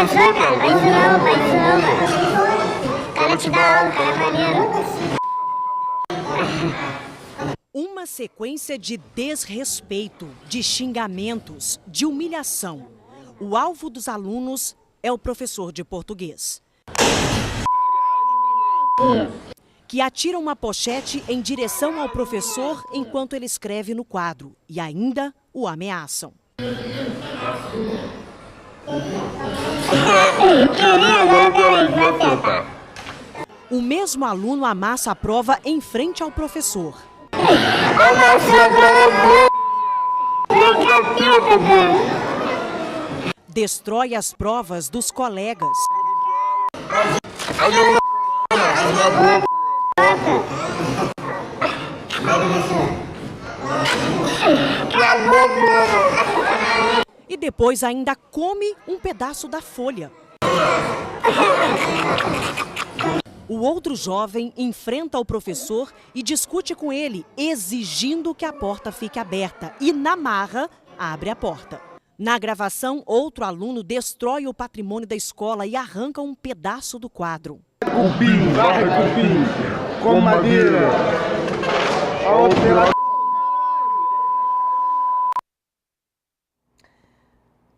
professor, cara, vai isso não, mano. Cara te dá aula, cara maneiro. Uma sequência de desrespeito, de xingamentos, de humilhação. O alvo dos alunos é o professor de português, que atira uma pochete em direção ao professor enquanto ele escreve no quadro e ainda o ameaçam. O mesmo aluno amassa a prova em frente ao professor. Destrói as provas dos colegas. E depois ainda come um pedaço da folha. O outro jovem enfrenta o professor e discute com ele, exigindo que a porta fique aberta. E, na marra, abre a porta. Na gravação, outro aluno destrói o patrimônio da escola e arranca um pedaço do quadro. Cupim, varre cupim, com madeira. A outra...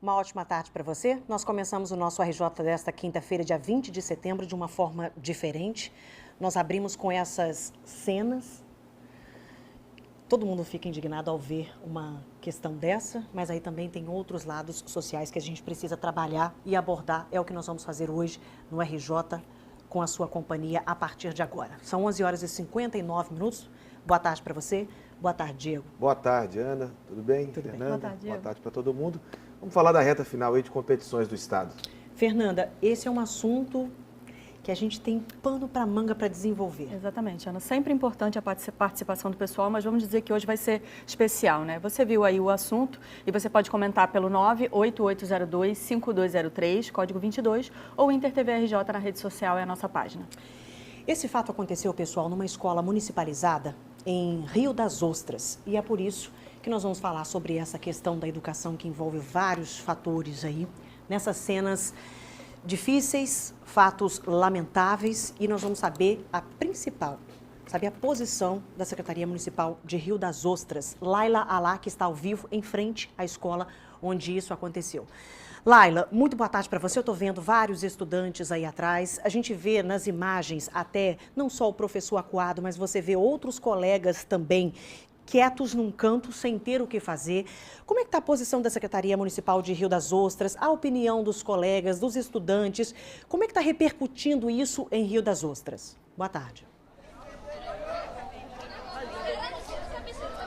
Uma ótima tarde para você. Nós começamos o nosso RJ desta quinta-feira, dia 20 de setembro, de uma forma diferente. Nós abrimos com essas cenas. Todo mundo fica indignado ao ver uma questão dessa, mas aí também tem outros lados sociais que a gente precisa trabalhar e abordar. É o que nós vamos fazer hoje no RJ com a sua companhia a partir de agora. São 11 horas e 59 minutos. Boa tarde para você. Boa tarde, Diego. Boa tarde, Ana. Tudo bem? Tudo bem. Fernanda? Boa tarde, Diego. Boa tarde para todo mundo. Vamos falar da reta final aí de competições do Estado. Fernanda, esse é um assunto que a gente tem pano para manga para desenvolver. Exatamente, Ana. Sempre importante a participação do pessoal, mas vamos dizer que hoje vai ser especial, né? Você viu aí o assunto e você pode comentar pelo 98802-5203, código 22, ou InterTVRJ na rede social, é a nossa página. Esse fato aconteceu, pessoal, numa escola municipalizada em Rio das Ostras. E é por isso que nós vamos falar sobre essa questão da educação que envolve vários fatores aí, nessas cenas difíceis, fatos lamentáveis, e nós vamos saber a principal, saber a posição da Secretaria Municipal de Rio das Ostras, Laila Alá, que está ao vivo em frente à escola onde isso aconteceu. Laila, muito boa tarde para você. Eu estou vendo vários estudantes aí atrás. A gente vê nas imagens até não só o professor acuado, mas você vê outros colegas também quietos num canto, sem ter o que fazer. Como é que está a posição da Secretaria Municipal de Rio das Ostras, a opinião dos colegas, dos estudantes? Como é que está repercutindo isso em Rio das Ostras? Boa tarde.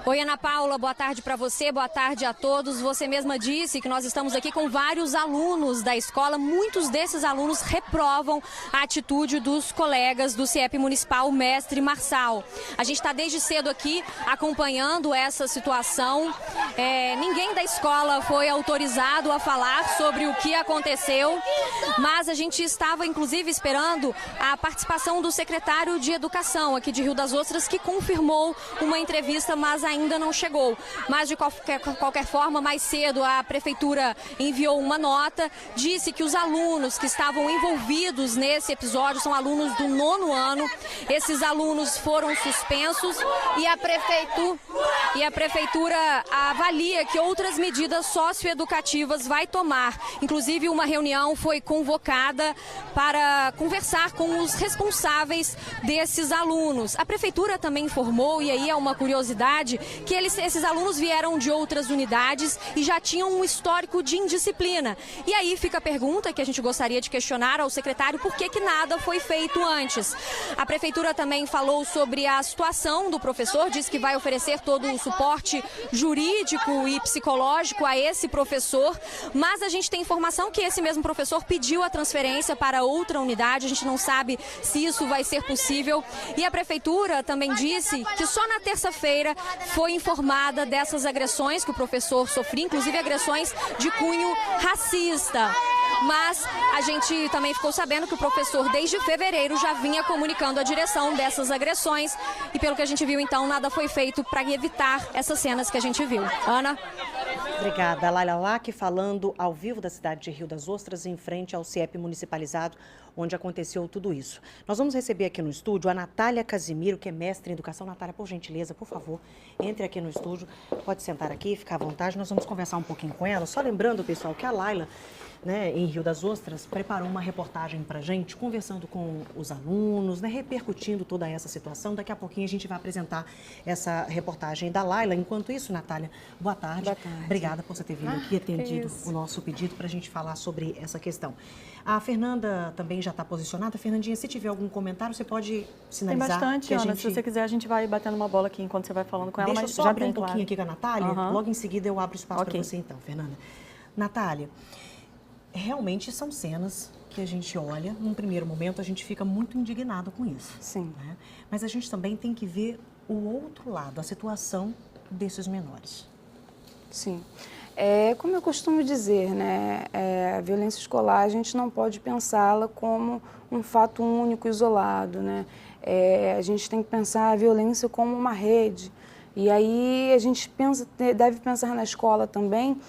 Oi, Ana Paula, boa tarde para você, boa tarde a todos. Você mesma disse que nós estamos aqui com vários alunos da escola. Muitos desses alunos reprovam a atitude dos colegas do CIEP Municipal, Mestre Marçal. A gente está desde cedo aqui acompanhando essa situação. Ninguém da escola foi autorizado a falar sobre o que aconteceu, mas a gente estava, inclusive, esperando a participação do secretário de Educação aqui de Rio das Ostras, que confirmou uma entrevista, mas ainda não chegou. Mas, de qualquer forma, mais cedo a Prefeitura enviou uma nota, disse que os alunos que estavam envolvidos nesse episódio são alunos do 9º ano. Esses alunos foram suspensos e a Prefeitura avalia que outras medidas socioeducativas vai tomar. Inclusive, uma reunião foi convocada para conversar com os responsáveis desses alunos. A Prefeitura também informou, e aí é uma curiosidade, que esses alunos vieram de outras unidades e já tinham um histórico de indisciplina. E aí fica a pergunta que a gente gostaria de questionar ao secretário: por que nada foi feito antes? A Prefeitura também falou sobre a situação do professor, disse que vai oferecer todo o suporte jurídico e psicológico a esse professor, mas a gente tem informação que esse mesmo professor pediu a transferência para outra unidade. A gente não sabe se isso vai ser possível. E a Prefeitura também disse que só na terça-feira foi informada dessas agressões que o professor sofria, inclusive agressões de cunho racista. Mas a gente também ficou sabendo que o professor, desde fevereiro, já vinha comunicando a direção dessas agressões. E pelo que a gente viu, então, nada foi feito para evitar essas cenas que a gente viu. Ana? Obrigada. Laila Lac falando ao vivo da cidade de Rio das Ostras, em frente ao CIEP municipalizado, onde aconteceu tudo isso. Nós vamos receber aqui no estúdio a Natália Casimiro, que é mestre em educação. Natália, por gentileza, por favor, entre aqui no estúdio. Pode sentar aqui, ficar à vontade. Nós vamos conversar um pouquinho com ela. Só lembrando, pessoal, que a Laila, em Rio das Ostras, preparou uma reportagem para a gente, conversando com os alunos, repercutindo toda essa situação. Daqui a pouquinho a gente vai apresentar essa reportagem da Laila. Enquanto isso, Natália, boa tarde. Boa tarde. Obrigada por você ter vindo aqui, atendido o nosso pedido para a gente falar sobre essa questão. A Fernanda também já está posicionada. Fernandinha, se tiver algum comentário, você pode sinalizar. Tem bastante, que a Ana. gente... Se você quiser, a gente vai batendo uma bola aqui enquanto você vai falando com ela. Deixa mas eu só já abrir tem, um pouquinho claro. aqui com a Natália. Logo em seguida eu abro espaço para você então, Fernanda. Natália, realmente são cenas que a gente olha, num primeiro momento a gente fica muito indignado com isso. Sim. Né? Mas a gente também tem que ver o outro lado, a situação desses menores. Sim. Como eu costumo dizer, né, a violência escolar, a gente não pode pensá-la como um fato único, isolado, né? A gente tem que pensar a violência como uma rede. E aí a gente deve pensar na escola também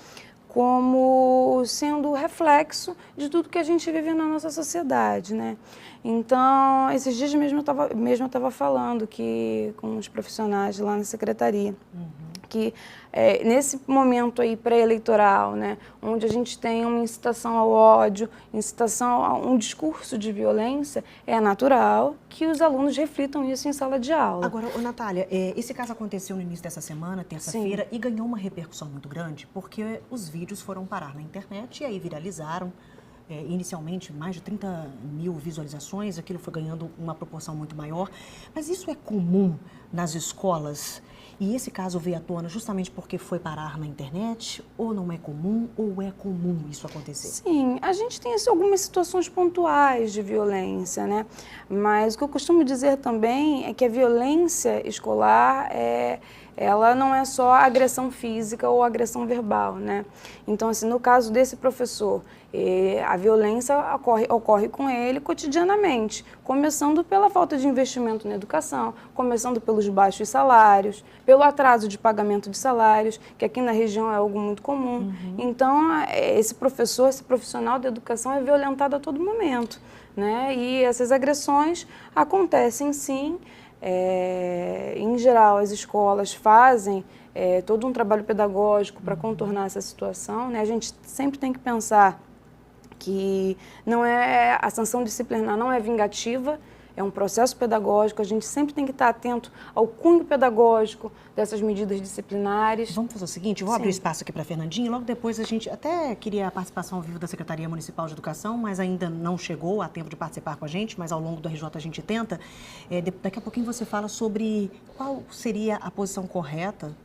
como sendo reflexo de tudo que a gente vive na nossa sociedade, né? Então, esses dias mesmo eu estava falando com os profissionais lá na secretaria, que nesse momento aí pré-eleitoral, né, onde a gente tem uma incitação ao ódio, incitação a um discurso de violência, é natural que os alunos reflitam isso em sala de aula. Agora, Natália, esse caso aconteceu no início dessa semana, terça-feira, e ganhou uma repercussão muito grande, porque os vídeos foram parar na internet e aí viralizaram. Inicialmente, mais de 30 mil visualizações, aquilo foi ganhando uma proporção muito maior. Mas isso é comum nas escolas? E esse caso veio à tona justamente porque foi parar na internet? Ou não é comum, ou é comum isso acontecer? Sim, a gente tem algumas situações pontuais de violência, né? Mas o que eu costumo dizer também é que a violência escolar ela não é só agressão física ou agressão verbal, né? Então, assim, no caso desse professor, a violência ocorre com ele cotidianamente, começando pela falta de investimento na educação, começando pelos baixos salários, pelo atraso de pagamento de salários, que aqui na região é algo muito comum. Então, esse profissional da educação é violentado a todo momento, né? E essas agressões acontecem sim. Em geral, as escolas fazem todo um trabalho pedagógico para contornar essa situação, né? A gente sempre tem que pensar que a sanção disciplinar não é vingativa, é um processo pedagógico, a gente sempre tem que estar atento ao cunho pedagógico dessas medidas disciplinares. Vamos fazer o seguinte, eu vou abrir espaço aqui para a Fernandinha e logo depois a gente até queria a participação ao vivo da Secretaria Municipal de Educação, mas ainda não chegou a tempo de participar com a gente, mas ao longo do RJ a gente tenta. Daqui a pouquinho você fala sobre qual seria a posição correta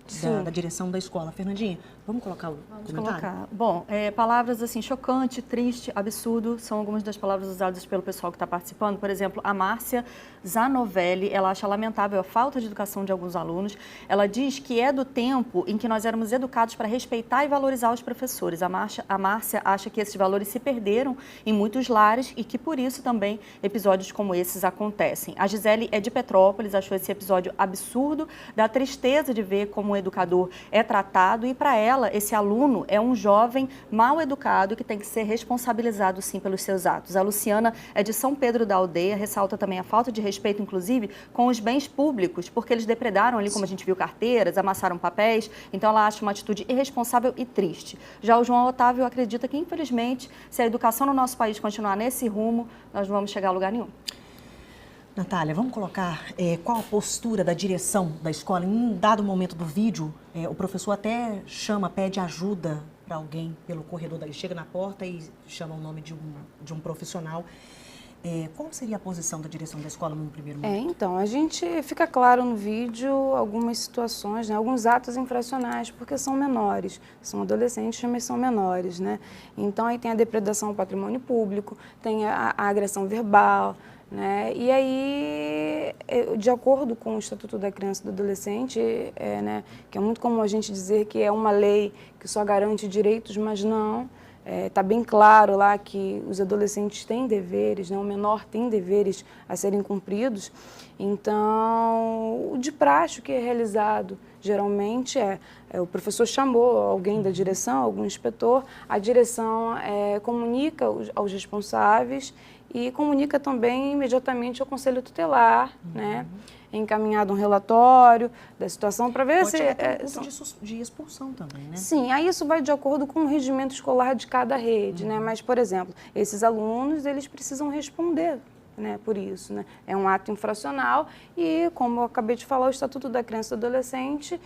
da direção da escola. Fernandinha, vamos colocar o comentário? Bom, palavras assim, chocante, triste, absurdo, são algumas das palavras usadas pelo pessoal que está participando. Por exemplo, a Márcia Zanovelli, ela acha lamentável a falta de educação de alguns alunos. Ela diz que é do tempo em que nós éramos educados para respeitar e valorizar os professores. A Márcia acha que esses valores se perderam em muitos lares e que por isso também episódios como esses acontecem. A Gisele é de Petrópolis, achou esse episódio absurdo, dá tristeza de ver como o educador é tratado e para ela esse aluno é um jovem mal educado que tem que ser responsabilizado sim pelos seus atos. A Luciana é de São Pedro da Aldeia, ressalta também a falta de respeito, inclusive, com os bens públicos, porque eles depredaram ali, como a gente viu, carteiras, amassaram papéis, então ela acha uma atitude irresponsável e triste. Já o João Otávio acredita que, infelizmente, se a educação no nosso país continuar nesse rumo, nós não vamos chegar a lugar nenhum. Natália, vamos colocar qual a postura da direção da escola? Em um dado momento do vídeo, o professor até pede ajuda para alguém pelo corredor, daí chega na porta e chama o nome de um profissional. Qual seria a posição da direção da escola no primeiro momento? Então, a gente fica claro no vídeo algumas situações, né, alguns atos infracionais, porque são menores, são adolescentes, mas são menores, né? Então, aí tem a depredação ao patrimônio público, tem a agressão verbal, né? E aí, de acordo com o Estatuto da Criança e do Adolescente, né, que é muito comum a gente dizer que é uma lei que só garante direitos, mas não. Está bem claro lá que os adolescentes têm deveres, né? O menor tem deveres a serem cumpridos. Então, o de praxe que é realizado geralmente o professor chamou alguém da direção, algum inspetor, a direção comunica aos responsáveis e comunica também imediatamente ao conselho tutelar, né? Encaminhado um relatório da situação para ver Pode se... chegar até um ponto de expulsão também, né? Sim, aí isso vai de acordo com o regimento escolar de cada rede, né? Mas, por exemplo, esses alunos, eles precisam responder, né, por isso, né? É um ato infracional e, como eu acabei de falar, o Estatuto da Criança e do Adolescente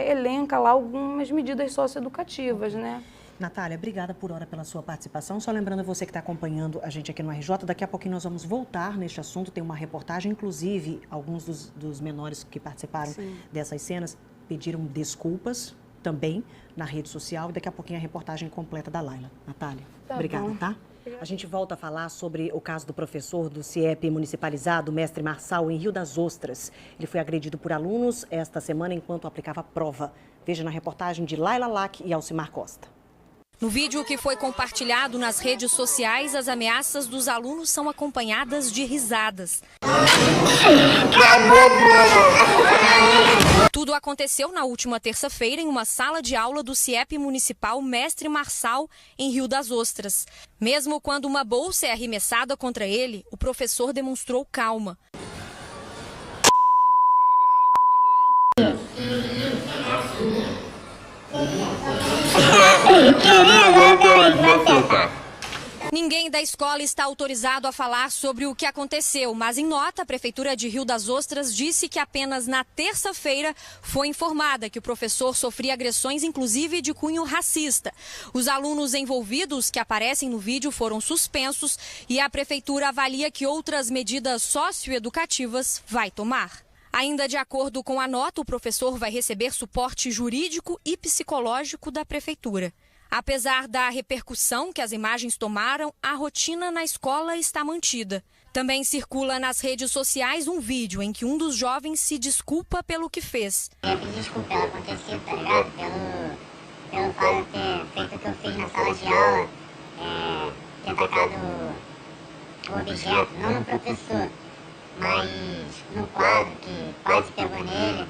elenca lá algumas medidas socioeducativas, né? Natália, obrigada por hora pela sua participação. Só lembrando você que está acompanhando a gente aqui no RJ, daqui a pouquinho nós vamos voltar neste assunto. Tem uma reportagem, inclusive, alguns dos menores que participaram dessas cenas pediram desculpas também na rede social. E daqui a pouquinho a reportagem completa da Laila. Natália, obrigada, tá? A gente volta a falar sobre o caso do professor do CIEP municipalizado, mestre Marçal, em Rio das Ostras. Ele foi agredido por alunos esta semana enquanto aplicava prova. Veja na reportagem de Laila Lac e Alcimar Costa. No vídeo que foi compartilhado nas redes sociais, as ameaças dos alunos são acompanhadas de risadas. Tudo aconteceu na última terça-feira em uma sala de aula do CIEP Municipal Mestre Marçal, em Rio das Ostras. Mesmo quando uma bolsa é arremessada contra ele, o professor demonstrou calma. Ninguém da escola está autorizado a falar sobre o que aconteceu, mas em nota, a Prefeitura de Rio das Ostras disse que apenas na terça-feira foi informada que o professor sofria agressões, inclusive de cunho racista. Os alunos envolvidos que aparecem no vídeo foram suspensos e a Prefeitura avalia que outras medidas socioeducativas vai tomar. Ainda de acordo com a nota, o professor vai receber suporte jurídico e psicológico da Prefeitura. Apesar da repercussão que as imagens tomaram, a rotina na escola está mantida. Também circula nas redes sociais um vídeo em que um dos jovens se desculpa pelo que fez. Eu pedi desculpa pelo acontecido, tá ligado? Pelo fato de ter feito o que eu fiz na sala de aula, ter atacado o objeto, não no professor, mas no quadro que quase pegou nele,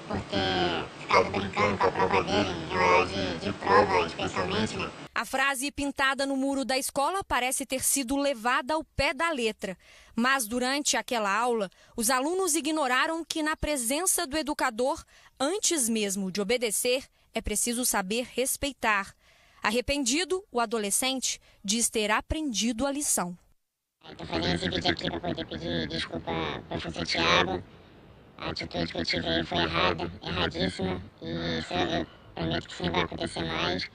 por ter ficado brincando com a prova dele, em horário de prova especialmente, né? A frase pintada no muro da escola parece ter sido levada ao pé da letra. Mas durante aquela aula, os alunos ignoraram que na presença do educador, antes mesmo de obedecer, é preciso saber respeitar. Arrependido, o adolescente diz ter aprendido a lição. Estou fazendo esse vídeo aqui para poder pedir desculpa ao professor Thiago. A atitude que eu tive aí foi errada, erradíssima. E eu prometo que isso não vai acontecer mais.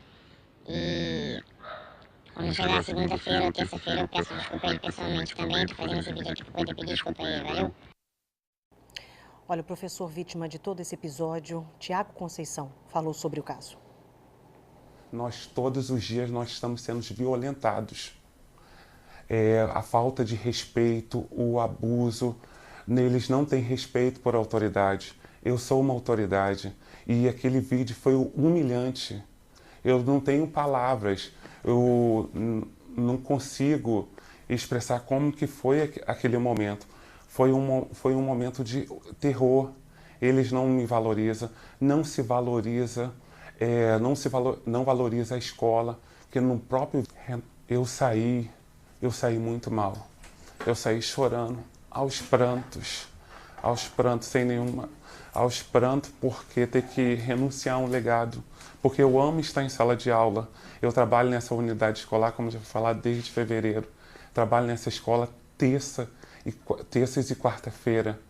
E quando chegar segunda-feira ou terça-feira, eu peço desculpa a ele pessoalmente também. Estou fazendo esse vídeo aqui para poder pedir desculpa a ele. Valeu? Olha, o professor vítima de todo esse episódio, Tiago Conceição, falou sobre o caso. Nós, todos os dias, nós estamos sendo violentados. A falta de respeito, o abuso, neles não tem respeito por autoridade. Eu sou uma autoridade e aquele vídeo foi humilhante. Eu não tenho palavras, eu não consigo expressar como que foi aquele momento. Foi um momento de terror. Eles não me valorizam, não se valoriza, não valoriza a escola, porque no próprio eu saí muito mal. Eu saí chorando, aos prantos porque ter que renunciar a um legado, porque eu amo estar em sala de aula. Eu trabalho nessa unidade escolar, como já vou falar, desde fevereiro. Trabalho nessa escola terças e quarta-feira.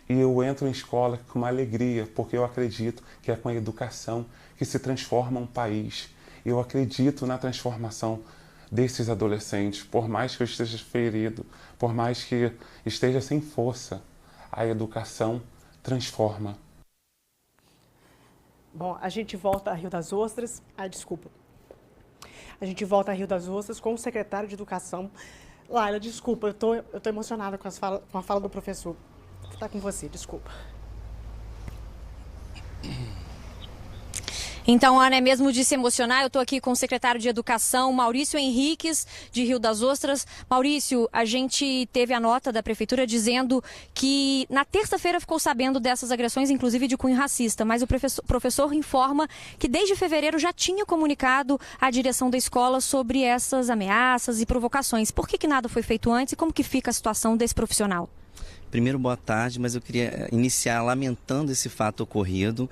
E eu entro em escola com uma alegria, porque eu acredito que é com a educação que se transforma um país. Eu acredito na transformação desses adolescentes, por mais que eu esteja ferido, por mais que esteja sem força, a educação transforma. Bom, a gente volta a Rio das Ostras. A gente volta a Rio das Ostras com o secretário de Educação. Laila, desculpa, eu tô emocionada com a fala do professor. Vou estar com você, desculpa. Então, Ana, é mesmo de se emocionar. Eu estou aqui com o secretário de Educação, Maurício Henriques, de Rio das Ostras. Maurício, a gente teve a nota da Prefeitura dizendo que na terça-feira ficou sabendo dessas agressões, inclusive de cunho racista, mas o professor informa que desde fevereiro já tinha comunicado à direção da escola sobre essas ameaças e provocações. Por que nada foi feito antes e como que fica a situação desse profissional? Primeiro, boa tarde, mas eu queria iniciar lamentando esse fato ocorrido.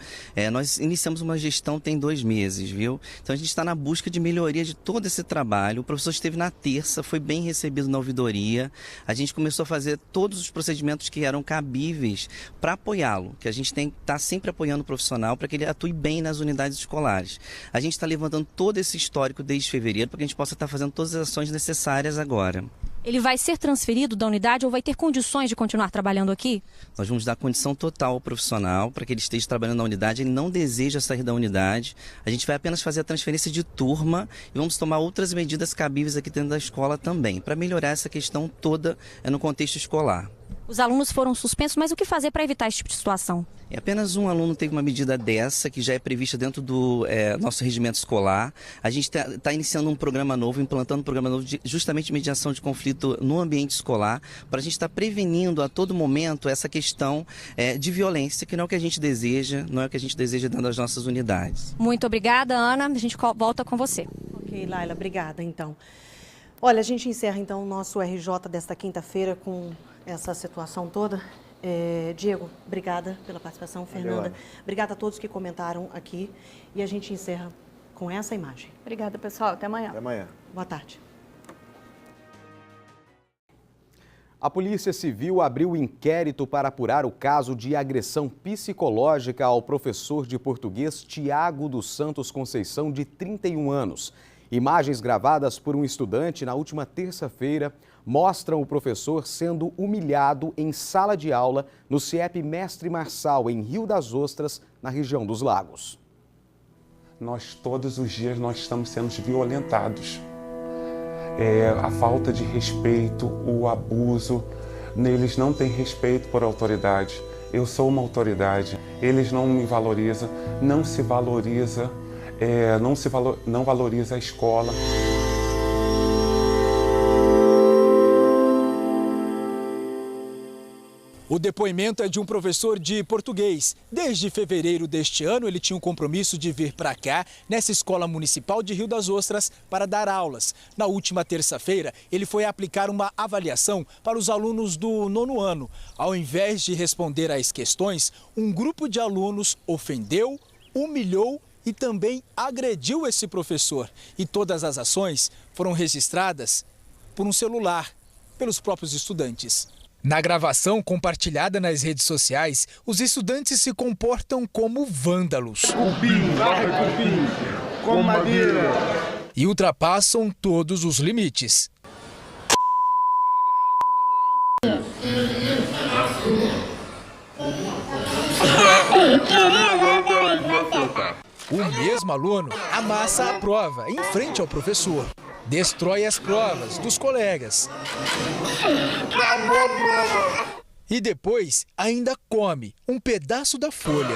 Nós iniciamos uma gestão tem 2 meses, viu? Então a gente está na busca de melhoria de todo esse trabalho. O professor esteve na terça, foi bem recebido na ouvidoria. A gente começou a fazer todos os procedimentos que eram cabíveis para apoiá-lo, que a gente tem que estar sempre apoiando o profissional para que ele atue bem nas unidades escolares. A gente está levantando todo esse histórico desde fevereiro para que a gente possa estar fazendo todas as ações necessárias agora. Ele vai ser transferido da unidade ou vai ter condições de continuar trabalhando aqui? Nós vamos dar condição total ao profissional para que ele esteja trabalhando na unidade. Ele não deseja sair da unidade. A gente vai apenas fazer a transferência de turma e vamos tomar outras medidas cabíveis aqui dentro da escola também, para melhorar essa questão toda no contexto escolar. Os alunos foram suspensos, mas o que fazer para evitar esse tipo de situação? Apenas um aluno teve uma medida dessa, que já é prevista dentro do nosso regimento escolar. A gente está iniciando um programa novo, implantando um programa novo justamente de mediação de conflito no ambiente escolar, para a gente estar prevenindo a todo momento essa questão de violência, que não é o que a gente deseja, não é o que a gente deseja dentro das nossas unidades. Muito obrigada, Ana. A gente volta com você. Ok, Laila, obrigada, então. Olha, a gente encerra, então, o nosso RJ desta quinta-feira com essa situação toda. Diego, obrigada pela participação. Fernanda, obrigada a todos que comentaram aqui. E a gente encerra com essa imagem. Obrigada, pessoal. Até amanhã. Até amanhã. Boa tarde. A Polícia Civil abriu inquérito para apurar o caso de agressão psicológica ao professor de português Tiago dos Santos Conceição, de 31 anos. Imagens gravadas por um estudante na última terça-feira mostram o professor sendo humilhado em sala de aula no CIEP Mestre Marçal, em Rio das Ostras, na região dos Lagos. Todos os dias, nós estamos sendo violentados. A falta de respeito, o abuso, eles não têm respeito por autoridade. Eu sou uma autoridade, eles não me valorizam, não se valoriza, não valoriza a escola. O depoimento é de um professor de português. Desde fevereiro deste ano, ele tinha um compromisso de vir para cá, nessa escola municipal de Rio das Ostras, para dar aulas. Na última terça-feira, ele foi aplicar uma avaliação para os alunos do 9º ano. Ao invés de responder às questões, um grupo de alunos ofendeu, humilhou e também agrediu esse professor. E todas as ações foram registradas por um celular, pelos próprios estudantes. Na gravação compartilhada nas redes sociais, os estudantes se comportam como vândalos. Cupim, varre cupim, com madeira. E ultrapassam todos os limites. O mesmo aluno amassa a prova em frente ao professor. Destrói as provas dos colegas. E depois ainda come um pedaço da folha.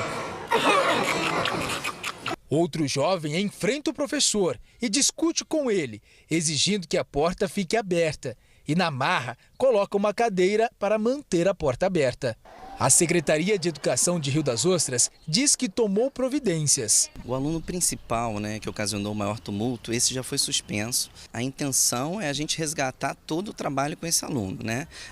Outro jovem enfrenta o professor e discute com ele, exigindo que a porta fique aberta. E na marra coloca uma cadeira para manter a porta aberta. A Secretaria de Educação de Rio das Ostras diz que tomou providências. O aluno principal, que ocasionou o maior tumulto, esse já foi suspenso. A intenção é a gente resgatar todo o trabalho com esse aluno,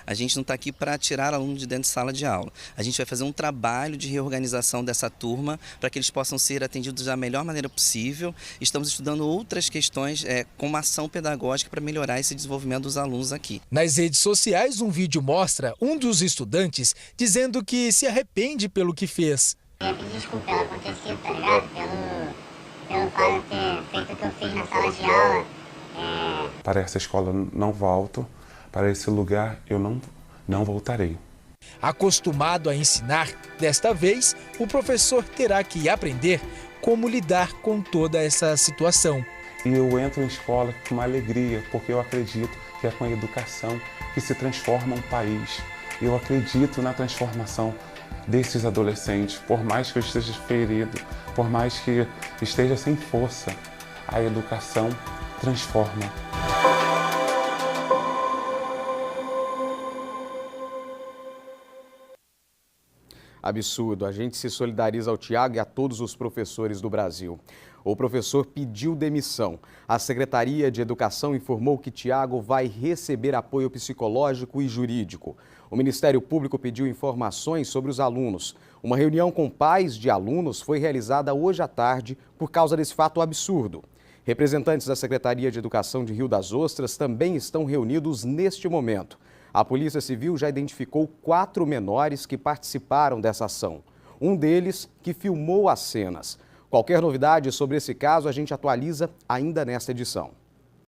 A gente não está aqui para tirar aluno de dentro de sala de aula. A gente vai fazer um trabalho de reorganização dessa turma para que eles possam ser atendidos da melhor maneira possível. Estamos estudando outras questões como ação pedagógica para melhorar esse desenvolvimento dos alunos aqui. Nas redes sociais, um vídeo mostra um dos estudantes dizendo que se arrepende pelo que fez. Eu pedir desculpa pelo acontecido, tá ligado? Pelo fato de ter feito o que eu fiz na sala de aula. Para essa escola não volto, para esse lugar eu não voltarei. Acostumado a ensinar, desta vez o professor terá que aprender como lidar com toda essa situação. E eu entro em escola com uma alegria, porque eu acredito que é com a educação que se transforma um país. Eu acredito na transformação desses adolescentes, por mais que eu esteja ferido, por mais que esteja sem força, a educação transforma. Absurdo. A gente se solidariza ao Tiago e a todos os professores do Brasil. O professor pediu demissão. A Secretaria de Educação informou que Tiago vai receber apoio psicológico e jurídico. O Ministério Público pediu informações sobre os alunos. Uma reunião com pais de alunos foi realizada hoje à tarde por causa desse fato absurdo. Representantes da Secretaria de Educação de Rio das Ostras também estão reunidos neste momento. A Polícia Civil já identificou 4 menores que participaram dessa ação. Um deles que filmou as cenas. Qualquer novidade sobre esse caso a gente atualiza ainda nesta edição.